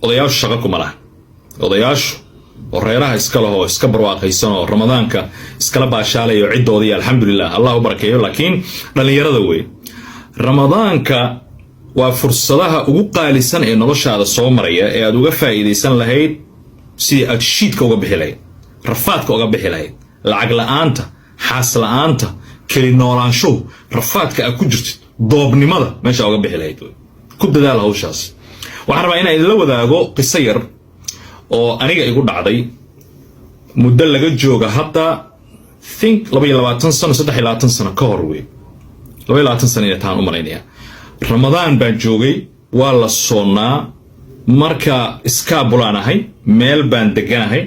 odayaashu shaqo kuma laha odayaashu oo reeraha iska laho iska barwaaqaysan oo ramadaanka iskala baashaalayo cidoodii alxamdulillah allah u barakeeyo laakiin dhalinyarada way ramadaanka waa fursadaha ugu qaalisan ee noloshaada soo maraya ee aad uga faa'iideysan lahayd sidii aad shiidka uga bixi lahayd rafaadka uga bixi lahayd lacag la'aanta xaas la'aanta keli noolaansho rafaadka aad ku jirtid doobnimada meesha uga bixi lahayd ku dadaal hawshaas waxaan rabaa inaan idinla wadaago qiso yar oo aniga igu dhacday muddo laga jooga hadda think 22 sano 23 sano ka hor weey 22 sano intaan u malaynaya ramadaan baan joogay waa la soonaa marka iska bulaanahay meel baan deganahay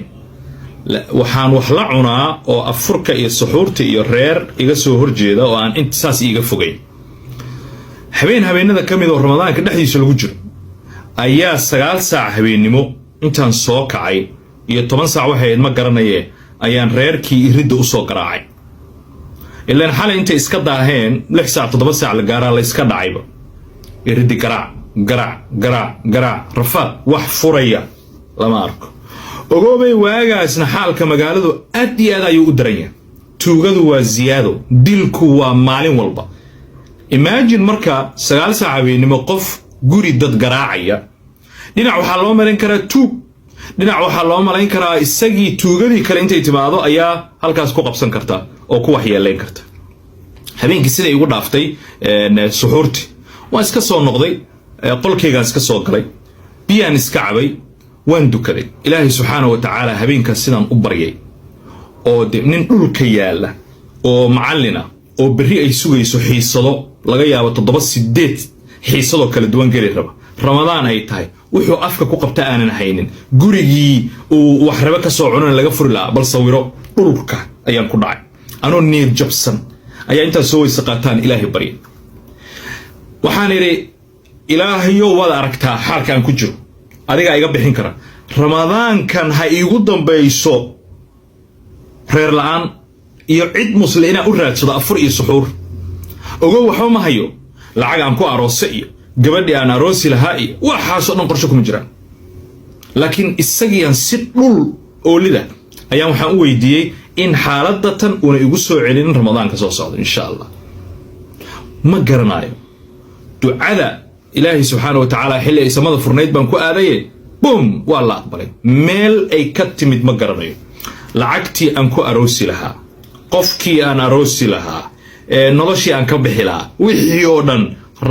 waxaan wax la cunaa oo afurka iyo suxuurta iyo reer iga soo horjeeda oo aan intaas iiga fogay habeenada kamid oo ramadaanka dhexdiisa lagu jiro ayaa 9 saac habeenimo intaan soo kacay iyo 10 saac waxay ma garanayee ayaan reerkii iridda u soo garaacay ilaan xalay intay iska daaheen 6 saac 7 saac la gaaraa la iska dhacayba iriddi garaac rafaad wax furaya lama arko ogoobay waagaasna xaalka magaaladu aad iyo aad ayuu u daran yahay tuugadu waa ziyaado dilku waa maalin walba imagine marka 9 saac habeenimo qof guri dad garaacaya dhinac waxaa loo malayn karaa tuug dhinac waxaa loo malayn karaa isagii tuugadii kale intay timaado ayaa halkaas ku qabsan karta oo ku waxyeelayn karta habeenkii sida igu dhaaftay suxuurti waan iska soo noqday qolkaygaan iska soo galay biyaan iska cabay waan dukaday ilaahay subxaanahu wa tacaala habeenkaas sidaan u baryay oo nin dhulka yaala oo macallina oo berri ay sugayso xiisado laga yaabo 7-8 xiisado kala duwan geli raba ramadaan ay tahay wuxuu afka ku qabta aanan haynin gurigii uu wax raba ka soo cunan laga furi lahaa bal sawiro dhulka ayaan ku dhacay anoo niyad jabsan ayaa intaas soo weysa qaataan ilaahay baryay waxaan idhi ilaahayow waad aragtaa xaalka aan ku jiro adiga iga bixin kara ramadaankan ha iigu dambayso reer la'aan iyo cid muslim inaan u raadsado afur iyo suxuur ogow waxba ma hayo lacag aan ku aroose iyo gabadhii aan aroosi lahaa iyo waxaasoo dhan qorsho kuma jiraan laakiin isagiiaan si dhul oolida ayaan waxaan u weydiiyey in xaaladda tan una igu soo celin ramadaanka soo socdo insha allah ma garanayo ducada ilaahay subxaanahu wa tacaala xilli ay samada furnayd baan ku aadaye bum waa la aqbalay meel ay ka timid ma garanayo lacagtii aan ku aroosi lahaa qofkii aan aroosi lahaa noloshii aan ka bixi lahaa wixii oo dhan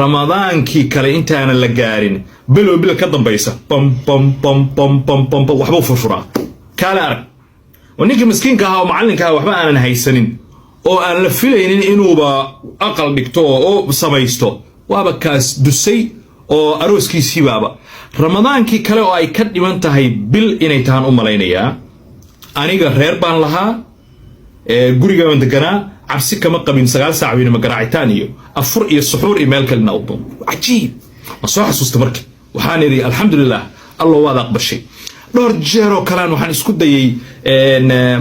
ramadaankii kale intaana la gaarin bilow bil ka dambaysa pam waxba furfuraa kaale arag oo ninkii miskiinka ahaa oo macallinka ahaa waxba aanan haysanin oo aan la filaynin inuuba aqal dhigto oo samaysto waaba kaas dusay oo arooskiisii baaba ramadaankii kale oo ay ka dhiman tahay bil inay tahan u malaynayaa aniga reer baan lahaa guriga baan deganaa cabsi kama qabin 9 saac weyn ma garaacitaan iyo afur iyo suxuur iyo meel kale nawdo ajiib ma soo xasuusta markii waxaan idhi alxamdulillah allah waad aqbashay dhowr jeer oo kale waxaan isku dayay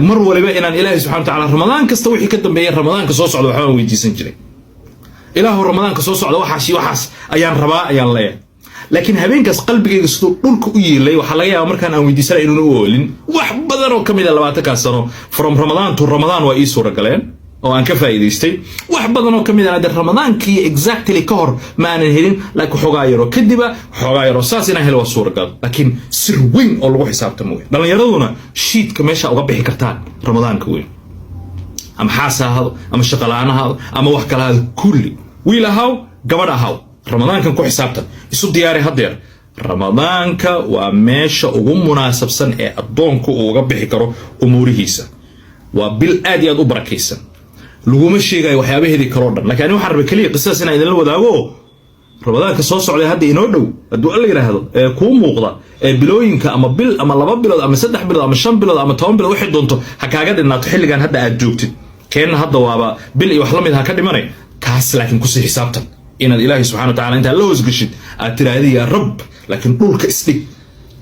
mar waliba inaan ilaahay subxaanahu wa tacaala ramadaan kasta wixii ka dambeeyay ramadaanka soo socda waxaan weydiisan jiray ilaahu ramadaanka soo socda waxaas ayaan rabaa ayaan leeyahay laakiin habeenkaas qalbigayga sidoo dhulka u yeelay waxa laga yaabaa markaan aan weydiisanay inuu u oolin wax badan oo kamid ah 20 sano from Ramadan to Ramadan waa ii suura galeen oo aan ka faa'iideystay wax badan oo kamid ah ramadaankii exactly ka hor ma aanan helin laakiin xogaa yaro saas inaan helo waa suura gal laakiin sir weyn oo lagu xisaabtamo dhalinyaraduna shiidka meesha uga bixi kartaan ramadaanka weyn ama xaasaahado ama shaqalaanahaado ama wax kala kulli wiil ahaw gabadh ahaw ramadaankan ku xisaabtan isu diyaari hadeer ramadaanka waa meesha ugu munaasabsan ee adoonku uu uga bixi karo umurihiisa waa bil aad iyo aad u barakaysan laguma sheegayo waxyaabaheedii kaloo dhan laakiin waxaan rabay kaliya qisas inaan idinla wadaago ramadaanka soo socday hadda inoo dhow hadduu alla yiraahdo kuu muuqda bilooyinka ama bil ama 2 bilood ama 3 bilood ama 5 bilood ama 10 bilood wixii doonto ha kaaga dhinaato xilligan hadda aad joogtid keenna hadda waaba bil iyo wax la mid ha ka dhimanay kaas laakiin ku sii xisaabtan inaad ilaahay subxaanahu wa tacaala inta la hoosgashid aad tiraahdo yaa rab laakiin dhulka isdhig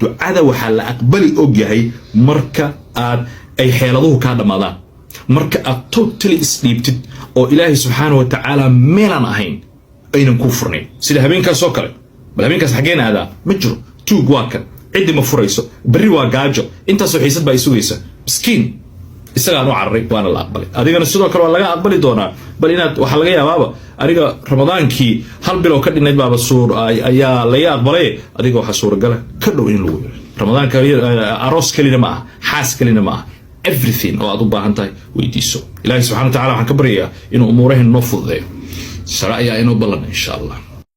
ducada waxaa la aqbali og yahay marka aad ay xeeladuhu ka dhamaadaan marka aad totally isdhiibtid oo ilaahay subxaanahu wa tacaala meelan ahayn aynan ku furnayn sida habeenkaas oo kale bal habeenkaas xageena aadaa ma jiro tuug waa kan عدي مفريسو بري واجاجو انت سو حيسد باي سويسا مسكين isagaan u cararay waana la aqbalay adigana sidoo kale waa laga aqbali doonaa bal inaad waxa laga yaabaaba adiga ramadaankii hal bilow ka dhinayd baaba suur ayaa laga aqbalay adiga waxa suuragal ka dhow in lagu ramadaanka aroos kalina ma aha xaas kalina ma aha everything oo aad u baahan tahay weydiiso ilaahay subxaanahu wa ta'aala waxaan ka baryayaa inuu umuurahan noo fududeeyo sharciya inuu ballan insha Allah